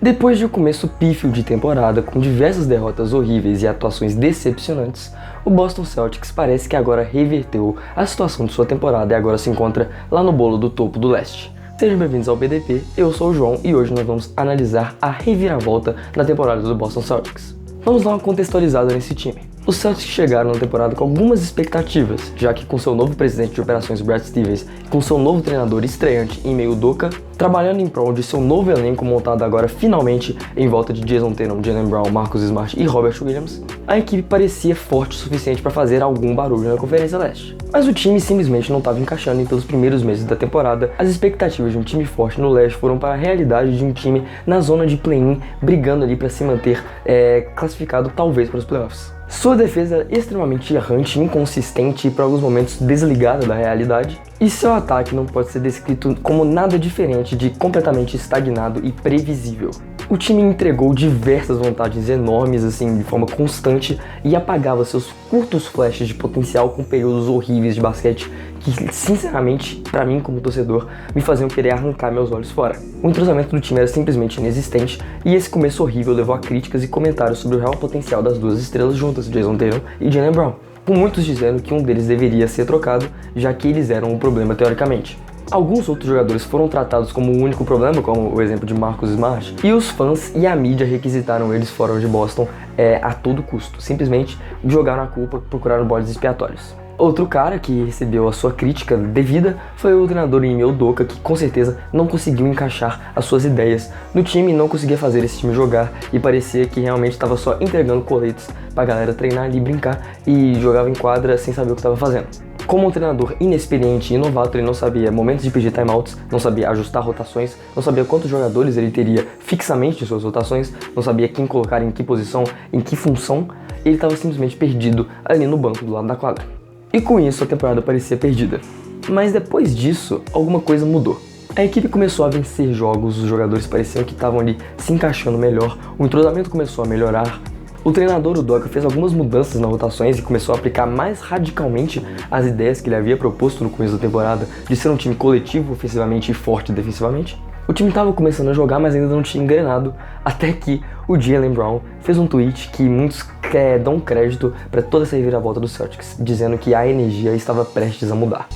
Depois de um começo pífio de temporada, com diversas derrotas horríveis e atuações decepcionantes, o Boston Celtics parece que agora reverteu a situação de sua temporada e agora se encontra lá no bolo do topo do leste. Sejam bem-vindos ao BDP, eu sou o João e hoje nós vamos analisar a reviravolta na temporada do Boston Celtics. Vamos dar uma contextualizada nesse time. Os Celtics chegaram na temporada com algumas expectativas, já que com seu novo presidente de operações Brad Stevens e com seu novo treinador estreante Ime Udoka, trabalhando em prol de seu novo elenco montado agora finalmente em volta de Jayson Tatum, Jaylen Brown, Marcus Smart e Robert Williams, a equipe parecia forte o suficiente para fazer algum barulho na Conferência Leste. Mas o time simplesmente não estava encaixando e pelos primeiros meses da temporada, as expectativas de um time forte no Leste foram para a realidade de um time na zona de play-in, brigando ali para se manter classificado talvez para os playoffs. Sua defesa era extremamente errante, inconsistente e por alguns momentos desligada da realidade, e seu ataque não pode ser descrito como nada diferente de completamente estagnado e previsível. O time entregou diversas vantagens enormes assim de forma constante e apagava seus curtos flashes de potencial com períodos horríveis de basquete que, sinceramente, pra mim como torcedor, me faziam querer arrancar meus olhos fora. O entrosamento do time era simplesmente inexistente e esse começo horrível levou a críticas e comentários sobre o real potencial das duas estrelas juntas, Jayson Tatum e Jaylen Brown, com muitos dizendo que um deles deveria ser trocado, já que eles eram um problema teoricamente. Alguns outros jogadores foram tratados como o único problema, como o exemplo de Marcus Smart, e os fãs e a mídia requisitaram eles fora de Boston a todo custo, simplesmente jogaram a culpa, procuraram bodes expiatórios. Outro cara que recebeu a sua crítica devida foi o treinador Ime Udoka, que com certeza não conseguiu encaixar as suas ideias no time, não conseguia fazer esse time jogar e parecia que realmente estava só entregando coletes pra galera treinar ali, brincar e jogava em quadra sem saber o que estava fazendo. Como um treinador inexperiente e novato, ele não sabia momentos de pedir timeouts, não sabia ajustar rotações, não sabia quantos jogadores ele teria fixamente em suas rotações, não sabia quem colocar em que posição, em que função, ele estava simplesmente perdido ali no banco do lado da quadra. E com isso a temporada parecia perdida. Mas depois disso, alguma coisa mudou. A equipe começou a vencer jogos, os jogadores pareciam que estavam ali se encaixando melhor, o entrosamento começou a melhorar. O treinador Udoka fez algumas mudanças nas rotações e começou a aplicar mais radicalmente as ideias que ele havia proposto no começo da temporada de ser um time coletivo ofensivamente e forte defensivamente. O time estava começando a jogar, mas ainda não tinha engrenado, até que o Jaylen Brown fez um tweet que muitos dão crédito para toda essa reviravolta do Celtics, dizendo que a energia estava prestes a mudar.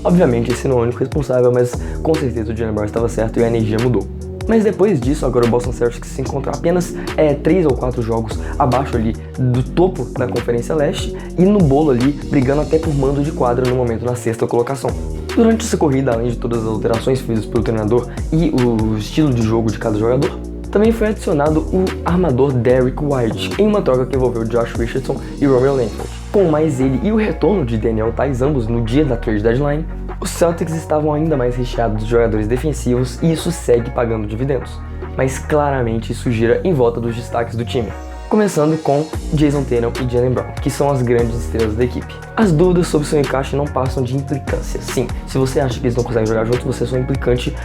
Obviamente esse não é o único responsável, mas com certeza o Jaylen Brown estava certo e a energia mudou. Mas depois disso, agora o Boston Celtics se encontra apenas 3 ou 4 jogos abaixo ali do topo da Conferência Leste e no bolo ali, brigando até por mando de quadra no momento na sexta colocação. Durante essa corrida, além de todas as alterações feitas pelo treinador e o estilo de jogo de cada jogador, também foi adicionado o armador Derrick White, em uma troca que envolveu Josh Richardson e Romeo Langford. Com mais ele e o retorno de Daniel Theis, ambos no dia da trade deadline, os Celtics estavam ainda mais recheados de jogadores defensivos e isso segue pagando dividendos. Mas claramente isso gira em volta dos destaques do time. Começando com Jayson Tatum e Jaylen Brown, que são as grandes estrelas da equipe. As dúvidas sobre seu encaixe não passam de implicância. Sim, se você acha que eles não conseguem jogar juntos, você é só implicante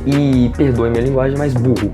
e, perdoe minha linguagem, mas burro.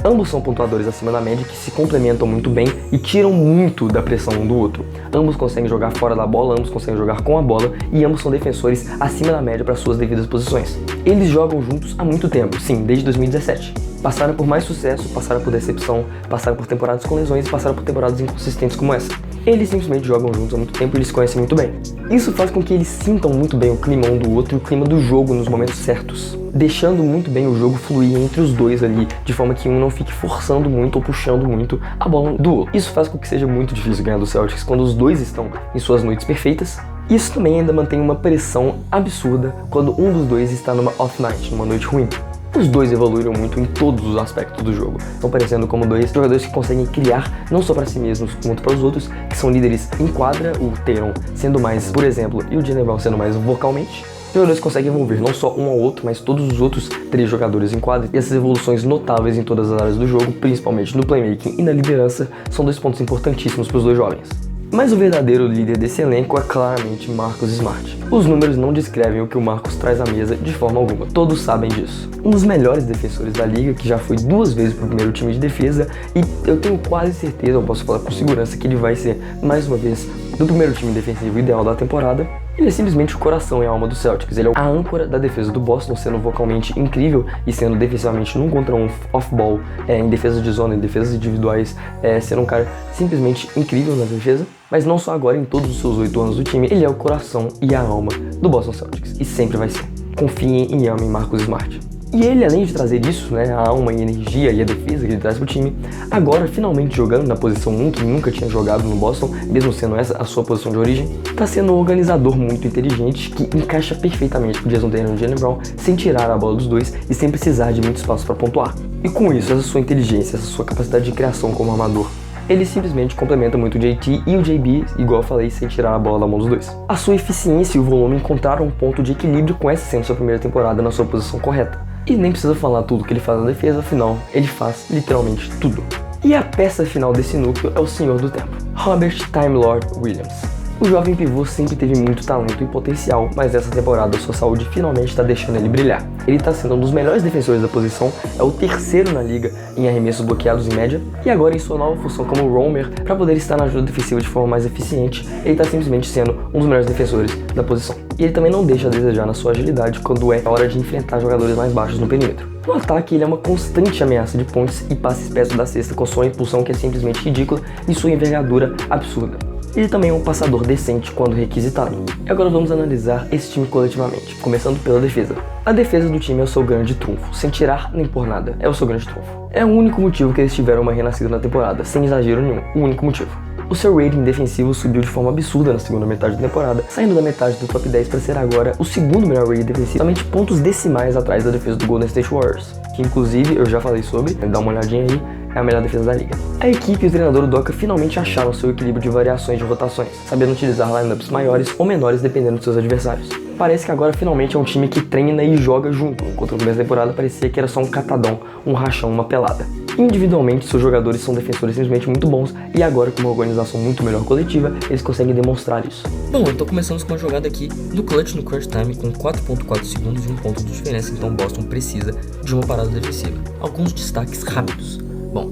Ambos são pontuadores acima da média que se complementam muito bem e tiram muito da pressão um do outro. Ambos conseguem jogar fora da bola, ambos conseguem jogar com a bola e ambos são defensores acima da média para suas devidas posições. Eles jogam juntos há muito tempo, sim, desde 2017. Passaram por mais sucesso, passaram por decepção, passaram por temporadas com lesões e passaram por temporadas inconsistentes como essa. Eles simplesmente jogam juntos há muito tempo e eles se conhecem muito bem. Isso faz com que eles sintam muito bem o clima um do outro e o clima do jogo nos momentos certos, deixando muito bem o jogo fluir entre os dois ali, de forma que um não fique forçando muito ou puxando muito a bola do outro. Isso faz com que seja muito difícil ganhar do Celtics quando os dois estão em suas noites perfeitas. Isso também ainda mantém uma pressão absurda quando um dos dois está numa off night, numa noite ruim. Os dois evoluíram muito em todos os aspectos do jogo, estão parecendo como dois jogadores que conseguem criar não só para si mesmos, quanto para os outros, que são líderes em quadra, o Tatum sendo mais, por exemplo, e o Jaylen Brown sendo mais vocalmente. Os jogadores conseguem envolver não só um ao outro, mas todos os outros 3 jogadores em quadra, e essas evoluções notáveis em todas as áreas do jogo, principalmente no playmaking e na liderança, são 2 pontos importantíssimos para os dois jovens. Mas o verdadeiro líder desse elenco é claramente Marcus Smart. Os números não descrevem o que o Marcus traz à mesa de forma alguma, todos sabem disso. Um dos melhores defensores da liga, que já foi 2 vezes pro primeiro time de defesa, e eu tenho quase certeza, eu posso falar com segurança, que ele vai ser, mais uma vez, do primeiro time defensivo ideal da temporada. Ele é simplesmente o coração e a alma do Celtics. Ele é a âncora da defesa do Boston, sendo vocalmente incrível e sendo defensivamente num contra um off-ball, em defesa de zona, em defesas individuais, sendo um cara simplesmente incrível na defesa. Mas não só agora, em todos os seus 8 anos do time, ele é o coração e a alma do Boston Celtics. E sempre vai ser. Confiem e amem Marcus Smart. E ele, além de trazer isso, né, a alma e a energia e a defesa que ele traz pro time, agora finalmente jogando na posição 1, que nunca tinha jogado no Boston, mesmo sendo essa a sua posição de origem, tá sendo um organizador muito inteligente que encaixa perfeitamente com o Jason Tatum e o Jaylen Brown, sem tirar a bola dos dois e sem precisar de muito espaço para pontuar. E com isso, essa sua inteligência, essa sua capacidade de criação como armador, ele simplesmente complementa muito o JT e o JB, igual eu falei, sem tirar a bola da mão dos dois. A sua eficiência e o volume encontraram um ponto de equilíbrio com essa sendo sua primeira temporada na sua posição correta. E nem precisa falar tudo que ele faz na defesa, afinal, ele faz literalmente tudo. E a peça final desse núcleo é o senhor do tempo, Robert Time Lord Williams. O jovem pivô sempre teve muito talento e potencial, mas nessa temporada sua saúde finalmente está deixando ele brilhar. Ele está sendo um dos melhores defensores da posição, é o terceiro na liga em arremessos bloqueados em média, e agora em sua nova função como roamer, para poder estar na ajuda defensiva de forma mais eficiente, ele está simplesmente sendo um dos melhores defensores da posição. E ele também não deixa a desejar na sua agilidade quando é hora de enfrentar jogadores mais baixos no perímetro. No ataque, ele é uma constante ameaça de pontes e passes perto da cesta com sua impulsão que é simplesmente ridícula e sua envergadura absurda. Ele também é um passador decente quando requisitado. E agora vamos analisar esse time coletivamente, começando pela defesa. A defesa do time é o seu grande trunfo, sem tirar nem por nada, é o seu grande trunfo. É o único motivo que eles tiveram uma renascida na temporada, sem exagero nenhum, o único motivo. O seu rating defensivo subiu de forma absurda na segunda metade da temporada, saindo da metade do top 10 para ser agora o segundo melhor rating defensivo, somente pontos decimais atrás da defesa do Golden State Warriors, que inclusive eu já falei sobre, dá uma olhadinha aí, é a melhor defesa da liga. A equipe e o treinador Doka finalmente acharam seu equilíbrio de variações de rotações, sabendo utilizar lineups maiores ou menores dependendo dos seus adversários. Parece que agora finalmente é um time que treina e joga junto, enquanto no começo da temporada parecia que era só um catadão, um rachão, uma pelada. Individualmente, seus jogadores são defensores simplesmente muito bons e agora com uma organização muito melhor coletiva, eles conseguem demonstrar isso. Bom, então começamos com uma jogada aqui no clutch no crunch time com 4.4 segundos e um ponto de diferença, então Boston precisa de uma parada defensiva. Alguns destaques rápidos. Bom,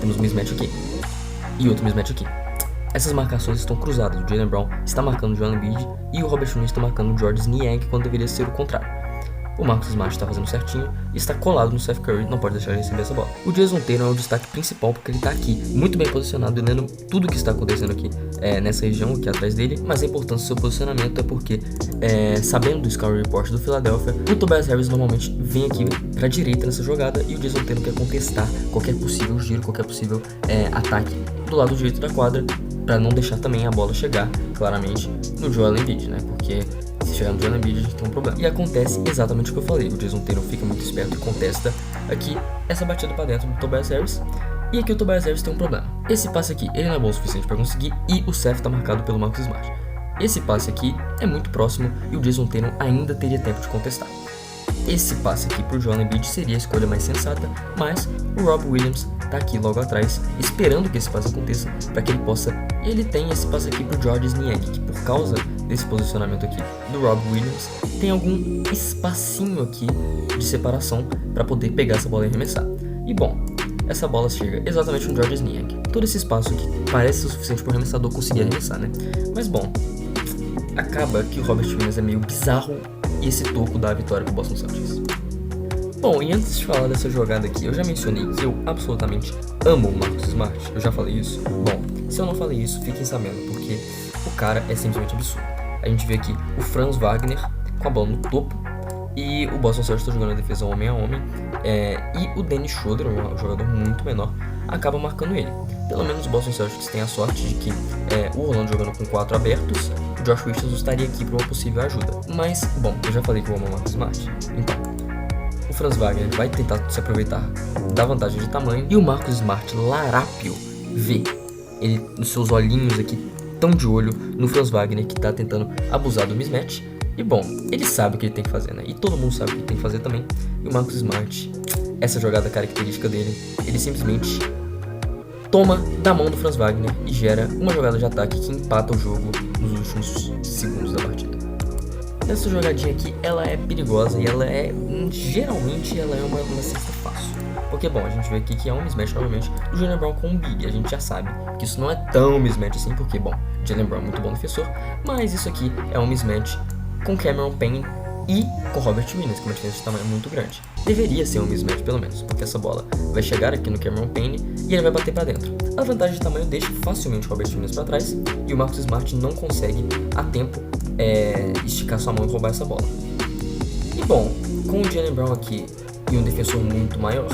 temos um mismatch aqui e outro mismatch aqui. Essas marcações estão cruzadas, o Jaylen Brown está marcando o Joel Embiid e o Robert Williams está marcando o Georges Niang quando deveria ser o contrário. O Marcus Smart está fazendo certinho e está colado no Steph Curry, não pode deixar ele receber essa bola. O Jason Tatum é o destaque principal porque ele está aqui, muito bem posicionado e lendo tudo que está acontecendo aqui nessa região, aqui atrás dele. Mas a importância do seu posicionamento é porque, sabendo do Scouting Report do Philadelphia, o Tobias Harris normalmente vem aqui para a direita nessa jogada e o Jason Tatum quer contestar qualquer possível giro, qualquer possível ataque do lado direito da quadra, para não deixar também a bola chegar, claramente, no Joel Embiid, né? Porque se chegar no Joel Embiid a gente tem um problema. E acontece exatamente o que eu falei, o Jason Tatum fica muito esperto e contesta aqui essa batida para dentro do Tobias Harris. E aqui o Tobias Harris tem um problema. Esse passe aqui, ele não é bom o suficiente para conseguir e o Seth tá marcado pelo Marcus Smart. Esse passe aqui é muito próximo e o Jason Tatum ainda teria tempo de contestar. Esse passe aqui pro Joel Embiid seria a escolha mais sensata, mas o Rob Williams tá aqui logo atrás, esperando que esse passe aconteça para que ele possa. E ele tem esse passe aqui pro Georges Niang, que por causa desse posicionamento aqui do Rob Williams, tem algum espacinho aqui de separação para poder pegar essa bola e arremessar. E bom, essa bola chega exatamente no Georges Niang. Todo esse espaço aqui parece o suficiente para o arremessador conseguir arremessar, né? Mas bom, acaba que o Robert Williams é meio bizarro e esse toco dá a vitória pro Boston Celtics. Bom, e antes de falar dessa jogada aqui, eu já mencionei que eu absolutamente amo o Marcus Smart, eu já falei isso? Bom, se eu não falei isso, fiquem sabendo, porque o cara é simplesmente absurdo. A gente vê aqui o Franz Wagner com a bola no topo e o Boston Celtics está jogando a defesa homem a homem, e o Dennis Schroeder, um jogador muito menor, acaba marcando ele. Pelo menos o Boston Celtics tem a sorte de que o Orlando jogando com 4 abertos, o Josh Richardson estaria aqui para uma possível ajuda. Mas, bom, eu já falei que eu amo o Marcus Smart, então o Franz Wagner vai tentar se aproveitar da vantagem de tamanho e o Marcus Smart larápio vê ele nos seus olhinhos aqui tão de olho no Franz Wagner que tá tentando abusar do mismatch. E bom, ele sabe o que ele tem que fazer, né? E todo mundo sabe o que ele tem que fazer também. E o Marcus Smart, essa jogada característica dele, ele simplesmente toma da mão do Franz Wagner e gera uma jogada de ataque que empata o jogo nos últimos segundos da partida. Essa jogadinha aqui, ela é perigosa e ela é, geralmente, ela é uma cesta fácil. Porque, bom, a gente vê aqui que é um mismatch, novamente, do Jaylen Brown com o Big. A gente já sabe que isso não é tão mismatch assim, porque, bom, Jaylen Brown é muito bom defensor, mas isso aqui é um mismatch com Cameron Payne e com Robert Williams, que é uma diferença de tamanho muito grande. Deveria ser um mismatch, pelo menos, porque essa bola vai chegar aqui no Cameron Payne e ele vai bater pra dentro. A vantagem de tamanho deixa facilmente o Robert Williams pra trás e o Marcus Smart não consegue, a tempo, esticar sua mão e roubar essa bola. E, bom, com o Jaylen Brown aqui e um defensor muito maior,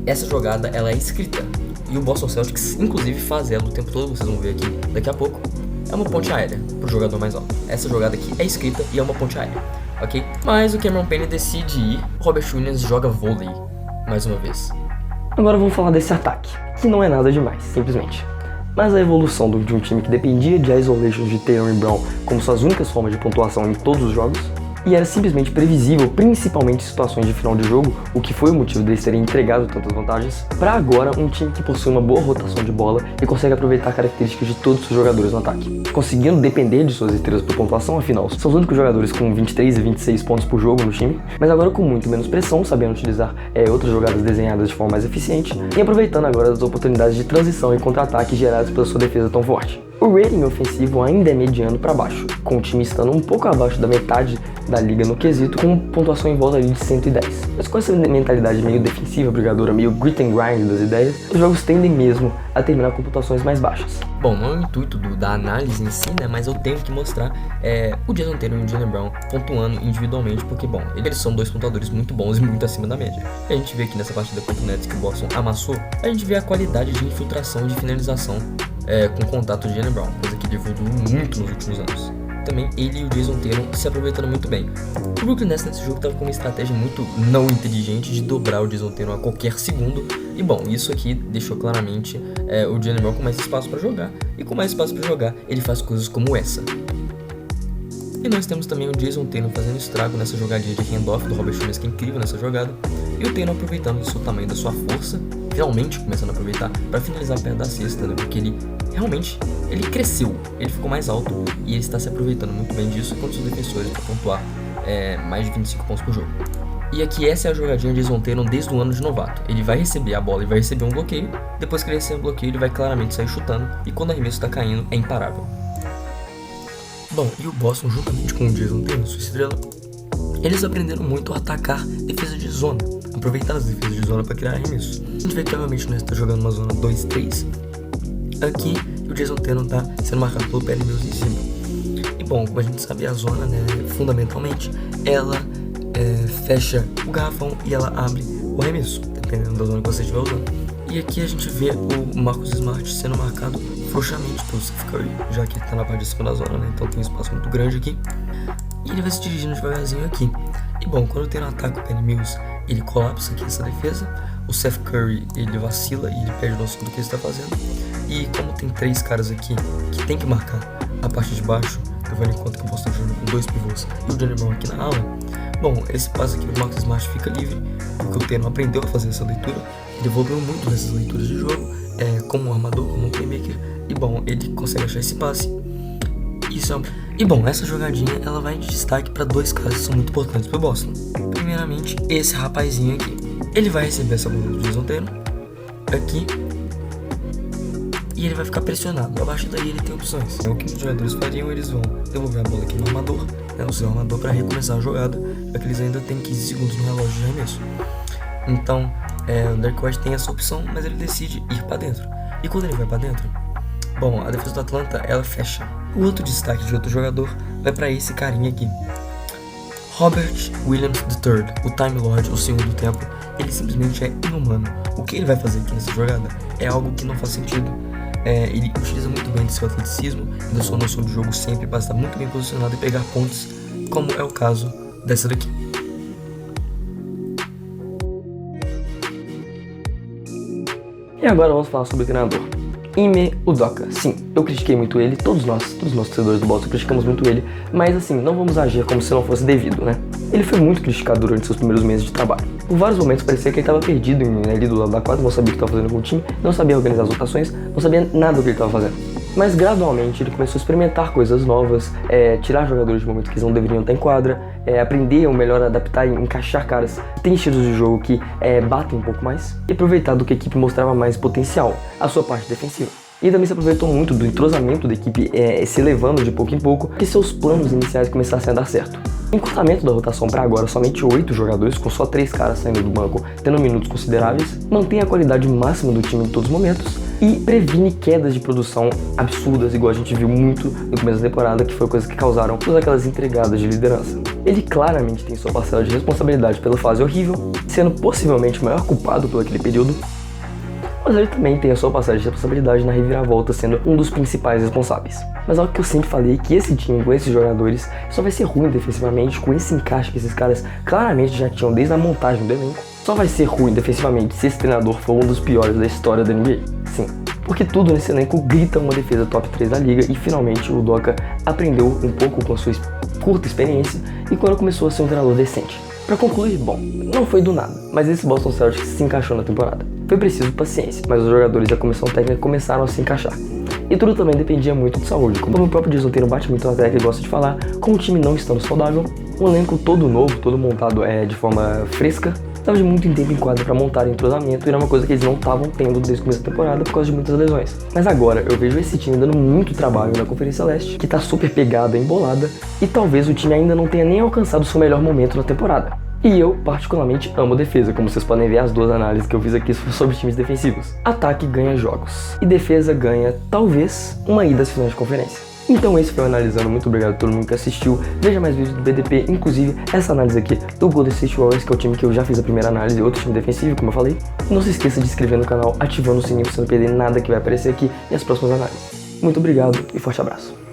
essa jogada ela é escrita. E o Boston Celtics, inclusive, faz ela o tempo todo, vocês vão ver aqui daqui a pouco. É uma ponte aérea pro jogador mais alto. Essa jogada aqui é escrita e é uma ponte aérea, ok? Mas o Cameron Payne decide ir, o Robert Williams joga vôlei, mais uma vez. Agora vamos falar desse ataque, que não é nada demais, simplesmente. Mas a evolução de um time que dependia de isolation de Tatum e Brown como suas únicas formas de pontuação em todos os jogos, e era simplesmente previsível, principalmente em situações de final de jogo, o que foi o motivo deles terem entregado tantas vantagens, para agora um time que possui uma boa rotação de bola e consegue aproveitar características de todos os jogadores no ataque, conseguindo depender de suas estrelas por pontuação, afinal, são os únicos jogadores com 23 e 26 pontos por jogo no time, mas agora com muito menos pressão, sabendo utilizar outras jogadas desenhadas de forma mais eficiente, e aproveitando agora as oportunidades de transição e contra-ataque geradas pela sua defesa tão forte. O rating ofensivo ainda é mediano para baixo, com o time estando um pouco abaixo da metade da liga no quesito, com pontuação em volta ali de 110. Mas com essa mentalidade meio defensiva, brigadora, meio grit and grind das ideias, os jogos tendem mesmo a terminar com pontuações mais baixas. Bom, não é o intuito da análise em si, né, mas eu tenho que mostrar o Jason Tatum e o Jaylen Brown pontuando individualmente, porque, bom, eles são dois pontuadores muito bons e muito acima da média. E a gente vê aqui nessa partida contra o Nets que o Boston amassou, a gente vê a qualidade de infiltração e de finalização com contato de Jaylen Brown, coisa que ele evoluiu muito nos últimos anos. Também ele e o Jason Tatum se aproveitando muito bem. O Brooklyn Nets nesse jogo estava com uma estratégia muito não inteligente de dobrar o Jason Tatum a qualquer segundo. E bom, isso aqui deixou claramente o Jaylen Brown com mais espaço para jogar. E com mais espaço para jogar, ele faz coisas como essa. E nós temos também o Jason Tatum fazendo estrago nessa jogadinha de handoff do Robert Williams, que é incrível nessa jogada. E o Tatum aproveitando do seu tamanho, da sua força, finalmente começando a aproveitar para finalizar perto da cesta, né? Porque ele realmente cresceu, ele ficou mais alto e ele está se aproveitando muito bem disso contra os defensores para pontuar mais de 25 pontos por jogo. E aqui essa é a jogadinha de Jason Tatum desde o ano de novato. Ele vai receber a bola e vai receber um bloqueio, depois que ele receber o bloqueio ele vai claramente sair chutando e quando o arremesso está caindo é imparável. Bom, e o Boston juntamente com o Jason Tatum, sua estrela, eles aprenderam muito a atacar defesa de zona, aproveitar as defesas de zona para criar arremessos. A gente vê que obviamente nós está jogando uma zona 2-3 aqui e o Jason Tatum está sendo marcado pelo Patty Mills em cima. E bom, como a gente sabe, a zona, né, fundamentalmente, ela fecha o garrafão e ela abre o arremesso, dependendo da zona que você estiver usando. E aqui a gente vê o Marcus Smart sendo marcado frouxamente pelo Steph Curry, já que ele está na parte de cima da zona, né, então tem um espaço muito grande aqui. E ele vai se dirigindo devagarzinho aqui. E bom, quando tem um ataque o Patty Mills, ele colapsa aqui essa defesa. O Steph Curry, ele vacila e ele perde noção do que ele está fazendo. E como tem três caras aqui que tem que marcar a parte de baixo, levando em conta que eu posso estar jogando com dois pivôs e o Jaylen Brown aqui na ala, bom, esse passo aqui o Marcus Smart fica livre, porque o Tatum aprendeu a fazer essa leitura. Ele evoluiu muito nessas leituras de jogo, como um armador, como um playmaker. E bom, ele consegue achar esse passe. E bom, essa jogadinha ela vai de destaque para dois caras que são muito importantes para o Boston. Primeiramente, esse rapazinho aqui. Ele vai receber essa bola do Jason Tatum aqui e ele vai ficar pressionado. Abaixo daí ele tem opções. O que os jogadores fariam, eles vão devolver a bola aqui no armador, o seu armador, para recomeçar a jogada, já que eles ainda têm 15 segundos no relógio de arremesso. Então, o Derrick White tem essa opção, mas ele decide ir para dentro. E quando ele vai para dentro, bom, a defesa do Atlanta, ela fecha. O outro destaque de outro jogador vai para esse carinha aqui, Robert Williams III, o Time Lord, o segundo tempo. Ele simplesmente é inumano. O que ele vai fazer aqui nessa jogada é algo que não faz sentido. Ele utiliza muito bem do seu atleticismo e da sua noção de jogo sempre para estar muito bem posicionado e pegar pontos, como é o caso dessa daqui. E agora vamos falar sobre o treinador. Ime Udoka. Sim, eu critiquei muito ele, todos nós torcedores do Boston criticamos muito ele, mas assim, não vamos agir como se não fosse devido, né? Ele foi muito criticado durante seus primeiros meses de trabalho. Por vários momentos parecia que ele estava perdido ali do lado da quadra, não sabia o que estava fazendo com o time, não sabia organizar as rotações, não sabia nada do que ele estava fazendo. Mas gradualmente ele começou a experimentar coisas novas, tirar jogadores de momentos que eles não deveriam estar em quadra, aprender a melhor adaptar e encaixar caras que têm estilos de jogo que batem um pouco mais, e aproveitar do que a equipe mostrava mais potencial, a sua parte defensiva. E também se aproveitou muito do entrosamento da equipe se elevando de pouco em pouco, que seus planos iniciais começassem a dar certo. Encurtamento da rotação para agora somente 8 jogadores, com só 3 caras saindo do banco, tendo minutos consideráveis, mantém a qualidade máxima do time em todos os momentos e previne quedas de produção absurdas, igual a gente viu muito no começo da temporada, que foi coisa que causaram todas aquelas entregadas de liderança. Ele claramente tem sua parcela de responsabilidade pela fase horrível, sendo possivelmente o maior culpado por aquele período, mas ele também tem a sua passagem de responsabilidade na reviravolta, sendo um dos principais responsáveis. Mas algo que eu sempre falei é que esse time com esses jogadores só vai ser ruim defensivamente, com esse encaixe que esses caras claramente já tinham desde a montagem do elenco. Só vai ser ruim defensivamente se esse treinador for um dos piores da história da NBA. Sim, porque tudo nesse elenco grita uma defesa top 3 da liga, e finalmente o Udoka aprendeu um pouco com a sua curta experiência e quando começou a ser um treinador decente. Pra concluir, bom, não foi do nada, mas esse Boston Celtics se encaixou na temporada. Foi preciso paciência, mas os jogadores e a comissão técnica começaram a se encaixar. E tudo também dependia muito de saúde, como o próprio Jason Tatum bate muito na tecla e gosta de falar, com o time não estando saudável, um elenco todo novo, todo montado de forma fresca, estava de muito tempo em quadra para montar entrosamento, e era uma coisa que eles não estavam tendo desde o começo da temporada por causa de muitas lesões. Mas agora eu vejo esse time dando muito trabalho na Conferência Leste, que tá super pegada, embolada, e talvez o time ainda não tenha nem alcançado seu melhor momento na temporada. E eu, particularmente, amo defesa, como vocês podem ver as duas análises que eu fiz aqui sobre times defensivos. Ataque ganha jogos, e defesa ganha, talvez, uma ida às finais de conferência. Então esse foi o Analisando, muito obrigado a todo mundo que assistiu, veja mais vídeos do BDP, inclusive essa análise aqui do Golden State Warriors, que é o time que eu já fiz a primeira análise, outro time defensivo, como eu falei. Não se esqueça de se inscrever no canal, ativando o sininho para você não perder nada que vai aparecer aqui e as próximas análises. Muito obrigado e forte abraço.